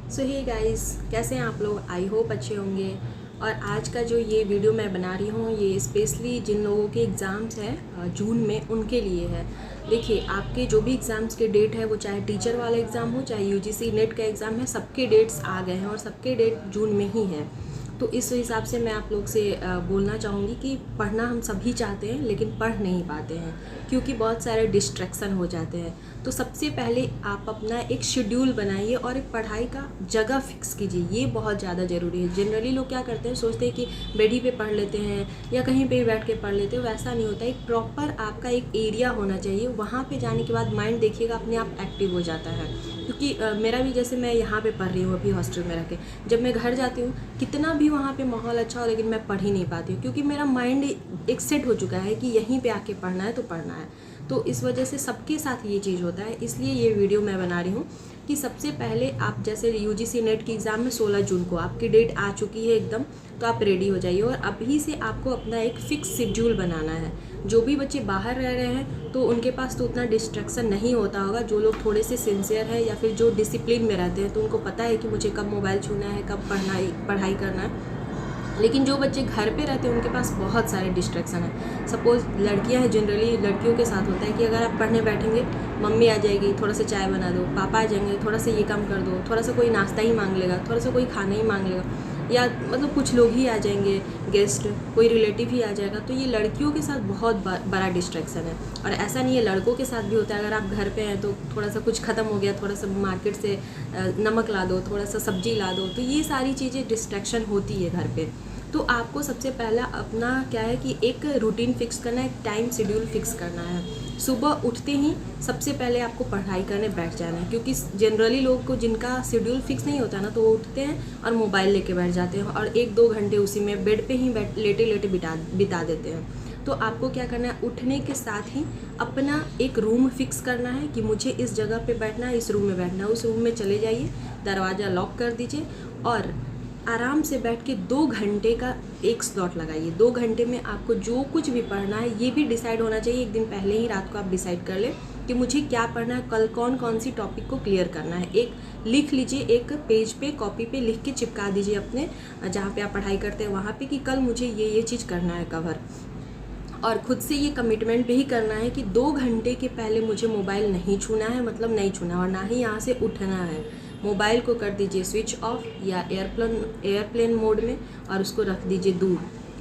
सो hey guys, कैसे हैं आप लोग। आई होप अच्छे होंगे। और आज का जो ये वीडियो मैं बना रही हूँ ये स्पेशली जिन लोगों के एग्ज़ाम्स हैं जून में उनके लिए है। देखिए, आपके जो भी एग्ज़ाम्स के डेट है, वो चाहे टीचर वाला एग्ज़ाम हो चाहे यूजीसी नेट का एग्ज़ाम है, सबके डेट्स आ गए हैं और सबके डेट जून में ही हैं। तो इस हिसाब से मैं आप लोग से बोलना चाहूँगी कि पढ़ना हम सभी चाहते हैं लेकिन पढ़ नहीं पाते हैं क्योंकि बहुत सारे डिस्ट्रैक्शन हो जाते हैं। तो सबसे पहले आप अपना एक शेड्यूल बनाइए और एक पढ़ाई का जगह फिक्स कीजिए, ये बहुत ज़्यादा ज़रूरी है। जनरली लोग क्या करते हैं, सोचते हैं कि बेड ही पे पढ़ लेते हैं या कहीं पे बैठ के पढ़ लेते हैं, वैसा नहीं होता। एक प्रॉपर आपका एक एरिया होना चाहिए, वहाँ पे जाने के बाद माइंड देखिएगा अपने आप एक्टिव हो जाता है। क्योंकि मेरा भी, जैसे मैं यहाँ पे पढ़ रही हूँ अभी हॉस्टल में रह के, जब मैं घर जाती हूँ कितना भी वहाँ पे माहौल अच्छा हो लेकिन मैं पढ़ ही नहीं पाती हूँ क्योंकि मेरा माइंड एक सेट हो चुका है कि यहीं पे आके पढ़ना है तो पढ़ना है। तो इस वजह से सबके साथ ये चीज़ होता है, इसलिए ये वीडियो मैं बना रही हूँ कि सबसे पहले आप, जैसे यूजीसी नेट की एग्ज़ाम में 16 जून को आपकी डेट आ चुकी है एकदम, तो आप रेडी हो जाइए और अभी से आपको अपना एक फ़िक्स शेड्यूल बनाना है। जो भी बच्चे बाहर रह रहे हैं तो उनके पास तो उतना डिस्ट्रैक्शन नहीं होता होगा। जो लोग थोड़े से सिंसियर हैं या फिर जो डिसिप्लिन में रहते हैं तो उनको पता है कि मुझे कब मोबाइल छूना है, कब पढ़ाई करना है। लेकिन जो बच्चे घर पे रहते हैं उनके पास बहुत सारे डिस्ट्रैक्शन है। सपोज़ लड़कियां हैं, जनरली लड़कियों के साथ होता है कि अगर आप पढ़ने बैठेंगे, मम्मी आ जाएगी, थोड़ा सा चाय बना दो, पापा आ जाएंगे, थोड़ा सा ये काम कर दो, थोड़ा सा कोई नाश्ता ही मांग लेगा, थोड़ा सा कोई खाना ही मांग लेगा, या मतलब कुछ लोग ही आ जाएंगे, गेस्ट, कोई रिलेटिव ही आ जाएगा। तो ये लड़कियों के साथ बहुत बड़ा डिस्ट्रैक्शन है। और ऐसा नहीं है, लड़कों के साथ भी होता है। अगर आप घर पे हैं तो थोड़ा सा कुछ ख़त्म हो गया, थोड़ा सा मार्केट से नमक ला दो, थोड़ा सा सब्जी ला दो, तो ये सारी चीज़ें डिस्ट्रैक्शन होती है घर पे। तो आपको सबसे पहला अपना क्या है कि एक रूटीन फिक्स करना है, एक टाइम शेड्यूल फिक्स करना है। सुबह उठते ही सबसे पहले आपको पढ़ाई करने बैठ जाना है, क्योंकि जनरली लोग को जिनका शेड्यूल फिक्स नहीं होता ना, तो वो उठते हैं और मोबाइल लेके बैठ जाते हैं और 1-2 घंटे उसी में बेड पे ही लेटे लेटे बिता देते हैं। तो आपको क्या करना है, उठने के साथ ही अपना एक रूम फिक्स करना है कि मुझे इस जगह पे बैठना है, इस रूम में बैठना है। उस रूम में चले जाइए, दरवाज़ा लॉक कर दीजिए और आराम से बैठ के 2 घंटे का एक स्लॉट लगाइए। 2 घंटे में आपको जो कुछ भी पढ़ना है, ये भी डिसाइड होना चाहिए एक दिन पहले ही, रात को आप डिसाइड कर लें कि मुझे क्या पढ़ना है, कल कौन कौन सी टॉपिक को क्लियर करना है। एक लिख लीजिए, एक पेज पे, कॉपी पे लिख के चिपका दीजिए अपने जहाँ पे आप पढ़ाई करते हैं वहाँ पे, कि कल मुझे ये चीज़ करना है कवर। और ख़ुद से ये कमिटमेंट भी करना है कि 2 घंटे के पहले मुझे मोबाइल नहीं छूना है, मतलब नहीं छूना, और ना ही यहाँ से उठना है। मोबाइल को कर दीजिए स्विच ऑफ या एयरप्लेन मोड में और उसको रख दीजिए दूर,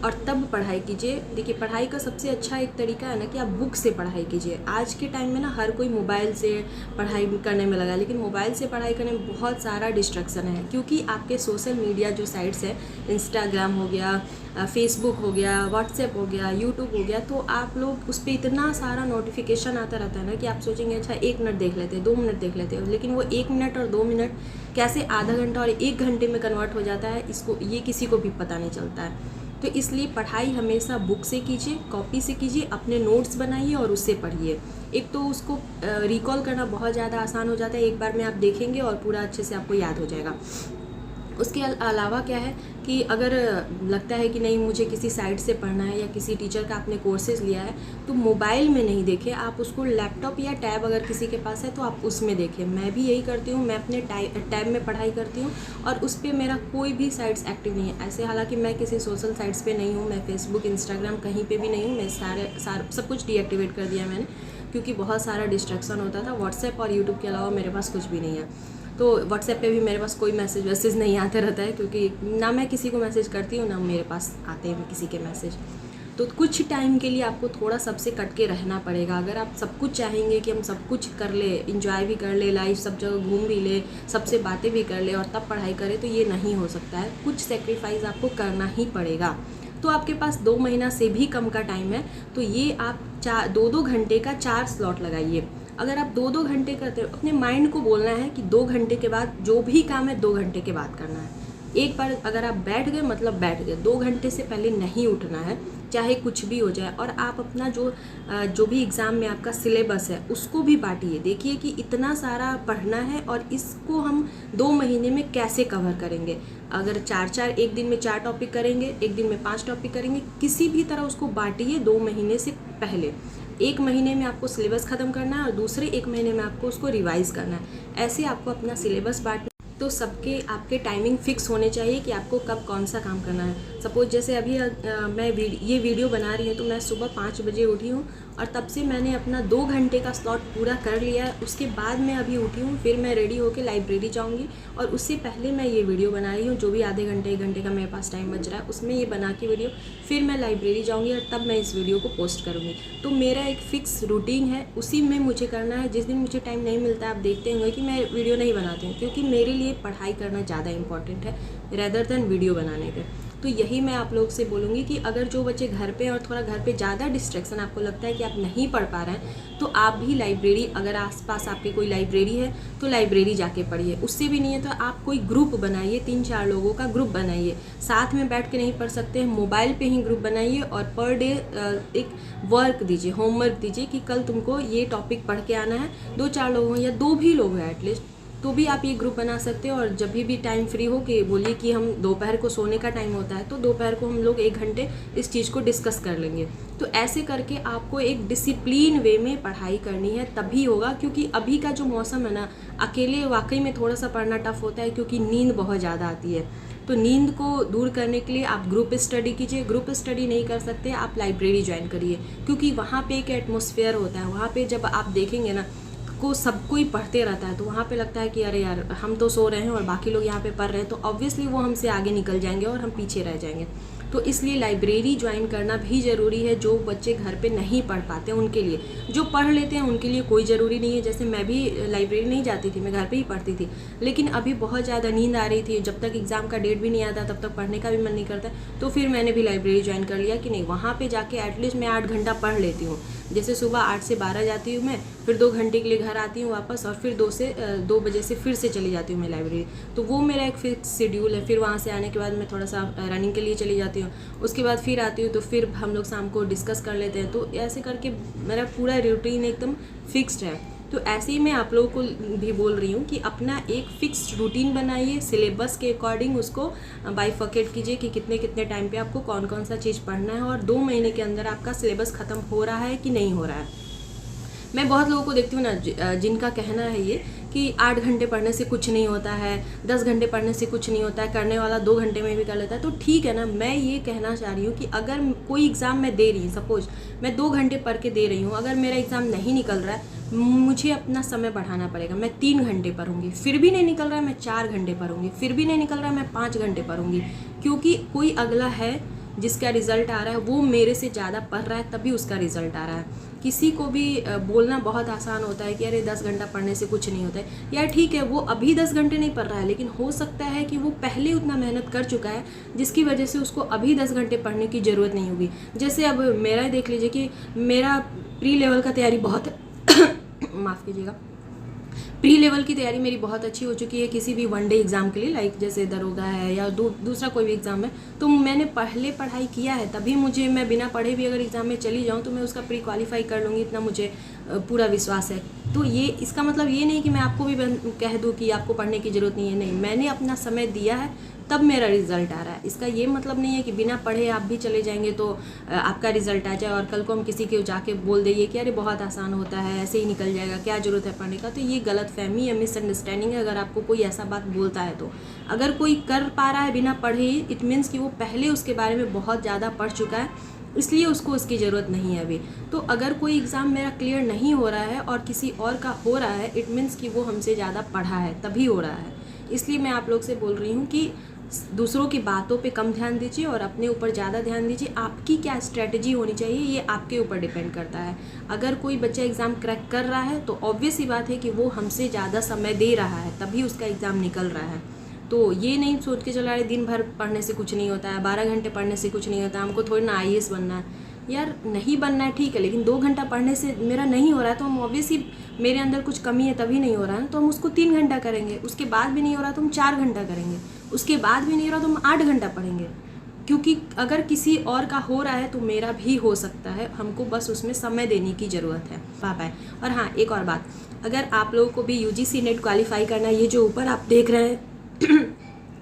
और तब पढ़ाई कीजिए। देखिए, पढ़ाई का सबसे अच्छा एक तरीका है ना कि आप बुक से पढ़ाई कीजिए। आज के टाइम में ना हर कोई मोबाइल से पढ़ाई करने में लगा है, लेकिन मोबाइल से पढ़ाई करने में बहुत सारा डिस्ट्रैक्शन है, क्योंकि आपके सोशल मीडिया जो साइट्स है, इंस्टाग्राम हो गया, फेसबुक हो गया, व्हाट्सएप हो गया, यूट्यूब हो गया, तो आप लोग उस पर इतना सारा नोटिफिकेशन आता रहता है ना कि आप सोचेंगे अच्छा 1 मिनट देख लेते हैं, 2 मिनट देख लेते हैं, लेकिन वो 1 मिनट और 2 मिनट कैसे आधा घंटा और 1 घंटे में कन्वर्ट हो जाता है, इसको ये किसी को भी पता नहीं चलता है। तो इसलिए पढ़ाई हमेशा बुक से कीजिए, कॉपी से कीजिए, अपने नोट्स बनाइए और उससे पढ़िए। एक तो उसको रिकॉल करना बहुत ज़्यादा आसान हो जाता है, एक बार में आप देखेंगे और पूरा अच्छे से आपको याद हो जाएगा। उसके अलावा क्या है कि अगर लगता है कि नहीं मुझे किसी साइट से पढ़ना है या किसी टीचर का आपने कोर्सेज लिया है, तो मोबाइल में नहीं देखें, आप उसको लैपटॉप या टैब अगर किसी के पास है तो आप उसमें देखें। मैं भी यही करती हूँ, मैं अपने टैब में पढ़ाई करती हूँ और उस पर मेरा कोई भी साइट्स एक्टिव नहीं है। ऐसे हालांकि मैं किसी सोशल साइट्स पे नहीं हूँ, मैं फेसबुक, इंस्टाग्राम कहीं पे भी नहीं हूँ, मैं सब कुछ डीएक्टिवेट कर दिया मैंने, क्योंकि बहुत सारा डिस्ट्रैक्शन होता था। व्हाट्सएप और यूट्यूब के अलावा मेरे पास कुछ भी नहीं है। तो व्हाट्सएप पे भी मेरे पास कोई मैसेज नहीं आते रहता है, क्योंकि ना मैं किसी को मैसेज करती हूँ ना मेरे पास आते हैं किसी के मैसेज। तो कुछ टाइम के लिए आपको थोड़ा सबसे कट के रहना पड़ेगा। अगर आप सब कुछ चाहेंगे कि हम सब कुछ कर ले, इंजॉय भी कर ले, लाइफ सब जगह घूम भी ले, सबसे बातें भी कर ले और तब पढ़ाई करें, तो ये नहीं हो सकता है। कुछ सेक्रीफाइस आपको करना ही पड़ेगा। तो आपके पास 2 महीना से भी कम का टाइम है, तो ये आप 2-2 घंटे का 4 स्लॉट लगाइए। अगर आप 2-2 घंटे करते हो, अपने माइंड को बोलना है कि 2 घंटे के बाद जो भी काम है 2 घंटे के बाद करना है। एक बार अगर आप बैठ गए मतलब बैठ गए, 2 घंटे से पहले नहीं उठना है, चाहे कुछ भी हो जाए। और आप अपना जो भी एग्ज़ाम में आपका सिलेबस है उसको भी बांटिए। देखिए कि इतना सारा पढ़ना है और इसको हम 2 महीने में कैसे कवर करेंगे। अगर 4-4 एक दिन में 4 टॉपिक करेंगे, एक दिन में 5 टॉपिक करेंगे, किसी भी तरह उसको बांटिए 2 महीने से पहले। 1 महीने में आपको सिलेबस ख़त्म करना है और दूसरे 1 महीने में आपको उसको रिवाइज़ करना है। ऐसे आपको अपना सिलेबस बांटना तो सबके आपके टाइमिंग फिक्स होने चाहिए कि आपको कब कौन सा काम करना है। सपोज जैसे अभी मैं ये वीडियो बना रही हूँ तो मैं सुबह 5 बजे उठी हूँ और तब से मैंने अपना 2 घंटे का स्लॉट पूरा कर लिया है। उसके बाद मैं अभी उठी हूँ, फिर मैं रेडी होकर लाइब्रेरी जाऊँगी और उससे पहले मैं ये वीडियो बना रही हूँ, जो भी आधे घंटे 1 घंटे का मेरे पास टाइम बच रहा है उसमें ये बना के वीडियो, फिर मैं लाइब्रेरी जाऊँगी और तब मैं इस वीडियो को पोस्ट करूँगी। तो मेरा एक फ़िक्स रूटीन है, उसी में मुझे करना है। जिस दिन मुझे टाइम नहीं मिलता है, आप देखते होंगे कि मैं वीडियो नहीं बनाती हूँ, क्योंकि मेरे लिए पढ़ाई करना ज़्यादा इंपॉर्टेंट है रेदर देन वीडियो बनाने के। तो यही मैं आप लोग से बोलूँगी कि अगर जो बच्चे घर पे और थोड़ा घर पे ज़्यादा डिस्ट्रैक्शन आपको लगता है कि आप नहीं पढ़ पा रहे हैं, तो आप भी लाइब्रेरी, अगर आसपास आपके कोई लाइब्रेरी है तो लाइब्रेरी जाके पढ़िए। उससे भी नहीं है तो आप कोई ग्रुप बनाइए, 3-4 लोगों का ग्रुप बनाइए। साथ में बैठ के नहीं पढ़ सकते हैं, मोबाइल पे ही ग्रुप बनाइए और पर डे एक वर्क दीजिए, होमवर्क दीजिए कि कल तुमको ये टॉपिक पढ़ के आना है। 2-4 लोग हैं या 2 भी लोग हैं एटलीस्ट, तो भी आप ये ग्रुप बना सकते हो। और जब भी टाइम फ्री हो कि बोलिए कि हम दोपहर को सोने का टाइम होता है तो दोपहर को हम लोग 1 घंटे इस चीज़ को डिस्कस कर लेंगे। तो ऐसे करके आपको एक डिसिप्लिन वे में पढ़ाई करनी है, तभी होगा। क्योंकि अभी का जो मौसम है ना, अकेले वाकई में थोड़ा सा पढ़ना टफ होता है, क्योंकि नींद बहुत ज़्यादा आती है। तो नींद को दूर करने के लिए आप ग्रुप स्टडी कीजिए। ग्रुप स्टडी नहीं कर सकते, आप लाइब्रेरी ज्वाइन करिए, क्योंकि वहाँ पे एक एटमॉस्फेयर होता है। वहाँ पे जब आप देखेंगे ना को सब कोई पढ़ते रहता है, तो वहाँ पे लगता है कि अरे यार हम तो सो रहे हैं और बाकी लोग यहाँ पे पढ़ रहे हैं, तो ऑब्वियसली वो हमसे आगे निकल जाएंगे और हम पीछे रह जाएंगे। तो इसलिए लाइब्रेरी ज्वाइन करना भी ज़रूरी है। जो बच्चे घर पे नहीं पढ़ पाते उनके लिए, जो पढ़ लेते हैं उनके लिए कोई ज़रूरी नहीं है। जैसे मैं भी लाइब्रेरी नहीं जाती थी, मैं घर पे ही पढ़ती थी, लेकिन अभी बहुत ज़्यादा नींद आ रही थी, जब तक एग्ज़ाम का डेट भी नहीं आता तब तक पढ़ने का भी मन नहीं करता, तो फिर मैंने भी लाइब्रेरी ज्वाइन कर लिया कि नहीं, वहाँ पर जाके एटलीस्ट मैं 8 घंटा पढ़ लेती हूँ। जैसे सुबह 8 से 12 जाती हूँ मैं, फिर 2 घंटे के लिए घर आती हूँ वापस, और फिर 2 बजे से फिर से चली जाती हूँ मैं लाइब्रेरी। तो वो मेरा एक फिक्स शेड्यूल है। फिर वहाँ से आने के बाद मैं थोड़ा सा रनिंग के लिए चली जाती हूँ, उसके बाद फिर आती हूँ, तो फिर हम लोग शाम को डिस्कस कर लेते हैं। तो ऐसे करके मेरा पूरा रूटीन एकदम फिक्स्ड है। तो ऐसे ही मैं आप लोगों को भी बोल रही हूँ कि अपना एक फिक्स्ड रूटीन बनाइए, सिलेबस के अकॉर्डिंग उसको बाइफर्केट कीजिए कि कितने कितने टाइम पे आपको कौन कौन सा चीज़ पढ़ना है, और 2 महीने के अंदर आपका सिलेबस ख़त्म हो रहा है कि नहीं हो रहा है। मैं बहुत लोगों को देखती हूँ ना, जिनका कहना है ये कि 8 घंटे पढ़ने से कुछ नहीं होता है, 10 घंटे पढ़ने से कुछ नहीं होता है, करने वाला 2 घंटे में भी कर लेता है। तो ठीक है ना, मैं ये कहना चाह रही हूँ कि अगर कोई एग्ज़ाम मैं दे रही हूँ, सपोज मैं 2 घंटे पढ़ के दे रही हूँ, अगर मेरा एग्ज़ाम नहीं निकल रहा है, मुझे अपना समय बढ़ाना पड़ेगा। मैं 3 घंटे पढ़ूंगी, फिर भी नहीं निकल रहा है मैं 4 घंटे पढ़ूंगी, फिर भी नहीं निकल रहा है मैं 5 घंटे पढ़ूंगी, क्योंकि कोई अगला है जिसका रिज़ल्ट आ रहा है, वो मेरे से ज़्यादा पढ़ रहा है, तभी उसका रिज़ल्ट आ रहा है। किसी को भी बोलना बहुत आसान होता है कि अरे 10 घंटा पढ़ने से कुछ नहीं होता है। यार ठीक है, वो अभी 10 घंटे नहीं पढ़ रहा है, लेकिन हो सकता है कि वो पहले उतना मेहनत कर चुका है जिसकी वजह से उसको अभी 10 घंटे पढ़ने की ज़रूरत नहीं होगी। जैसे अब मेरा देख लीजिए कि मेरा प्री लेवल का तैयारी बहुत माफ़ कीजिएगा, प्री लेवल की तैयारी मेरी बहुत अच्छी हो चुकी है किसी भी 1 डे एग्ज़ाम के लिए, लाइक जैसे दरोगा है या दूसरा कोई भी एग्ज़ाम है। तो मैंने पहले पढ़ाई किया है, तभी मुझे, मैं बिना पढ़े भी अगर एग्ज़ाम में चली जाऊँ तो मैं उसका प्री क्वालिफाई कर लूँगी, इतना मुझे पूरा विश्वास है। तो ये इसका मतलब ये नहीं कि मैं आपको भी कह दूँ कि आपको पढ़ने की ज़रूरत नहीं है, नहीं, मैंने अपना समय दिया है तब मेरा रिज़ल्ट आ रहा है। इसका ये मतलब नहीं है कि बिना पढ़े आप भी चले जाएंगे तो आपका रिज़ल्ट आ जाए और कल को हम किसी के जाके बोल देंगे कि अरे बहुत आसान होता है, ऐसे ही निकल जाएगा, क्या ज़रूरत है पढ़ने का। तो ये गलतफहमी या मिसअंडरस्टैंडिंग है अगर आपको कोई ऐसा बात बोलता है तो। अगर कोई कर पा रहा है बिना पढ़े, इट मीन्स कि वो पहले उसके बारे में बहुत ज़्यादा पढ़ चुका है, इसलिए उसको उसकी ज़रूरत नहीं है अभी। तो अगर कोई एग्ज़ाम मेरा क्लियर नहीं हो रहा है और किसी और का हो रहा है, इट मीन्स कि वो हमसे ज़्यादा पढ़ा है, तभी हो रहा है। इसलिए मैं आप लोग से बोल रही हूँ कि दूसरों की बातों पे कम ध्यान दीजिए और अपने ऊपर ज़्यादा ध्यान दीजिए। आपकी क्या स्ट्रेटजी होनी चाहिए ये आपके ऊपर डिपेंड करता है। अगर कोई बच्चा एग्ज़ाम क्रैक कर रहा है तो ऑब्वियस ही बात है कि वो हमसे ज़्यादा समय दे रहा है, तभी उसका एग्ज़ाम निकल रहा है। तो ये नहीं सोच के चला रहे दिन भर पढ़ने से कुछ नहीं होता है, 12 घंटे पढ़ने से कुछ नहीं होता है, हमको थोड़ी ना IAS बनना है। यार नहीं बनना है ठीक है, लेकिन 2 घंटा पढ़ने से मेरा नहीं हो रहा है तो हम ऑब्वियसली, मेरे अंदर कुछ कमी है तभी नहीं हो रहा है, तो हम उसको 3 घंटा करेंगे। उसके बाद भी नहीं हो रहा तो हम 4 घंटा करेंगे। उसके बाद भी नहीं हो रहा तो हम 8 घंटा पढ़ेंगे। क्योंकि अगर किसी और का हो रहा है तो मेरा भी हो सकता है, हमको बस उसमें समय देने की ज़रूरत है। पापा है। और हाँ, एक और बात, अगर आप लोगों को भी UGC नेट क्वालिफाई करना है, ये जो ऊपर आप देख रहे हैं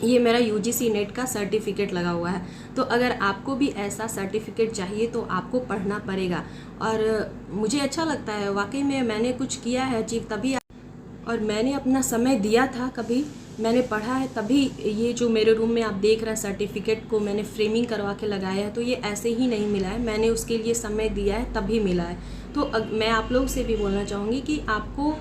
ये मेरा UGC नेट का सर्टिफिकेट लगा हुआ है। तो अगर आपको भी ऐसा सर्टिफिकेट चाहिए तो आपको पढ़ना पड़ेगा। और मुझे अच्छा लगता है वाकई में, मैंने कुछ किया है अचीव तभी, और मैंने अपना समय दिया था कभी, मैंने पढ़ा है, तभी ये जो मेरे रूम में आप देख रहे हैं सर्टिफिकेट को मैंने फ्रेमिंग करवा के लगाया है, तो ये ऐसे ही नहीं मिला है, मैंने उसके लिए समय दिया है तभी मिला है। तो मैं आप लोग से भी बोलना चाहूँगी कि आपको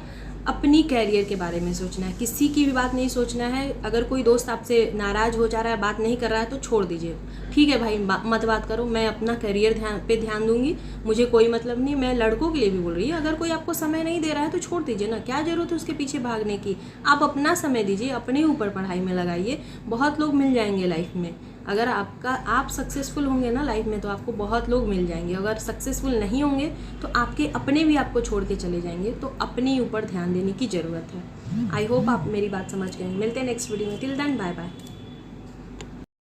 अपनी कैरियर के बारे में सोचना है, किसी की भी बात नहीं सोचना है। अगर कोई दोस्त आपसे नाराज़ हो जा रहा है, बात नहीं कर रहा है, तो छोड़ दीजिए, ठीक है भाई मत बात करो, मैं अपना करियर पे ध्यान दूंगी, मुझे कोई मतलब नहीं। मैं लड़कों के लिए भी बोल रही हूँ, अगर कोई आपको समय नहीं दे रहा है तो छोड़ दीजिए ना, क्या ज़रूरत है उसके पीछे भागने की। आप अपना समय दीजिए, अपने ऊपर पढ़ाई में लगाइए, बहुत लोग मिल जाएंगे लाइफ में। अगर आप सक्सेसफुल होंगे ना लाइफ में तो आपको बहुत लोग मिल जाएंगे, अगर सक्सेसफुल नहीं होंगे तो आपके अपने भी आपको छोड़ के चले जाएंगे। तो अपने ऊपर ध्यान देने की ज़रूरत है। आई होप आप मेरी बात समझ गए। मिलते हैं नेक्स्ट वीडियो में, टिल देन बाय बाय।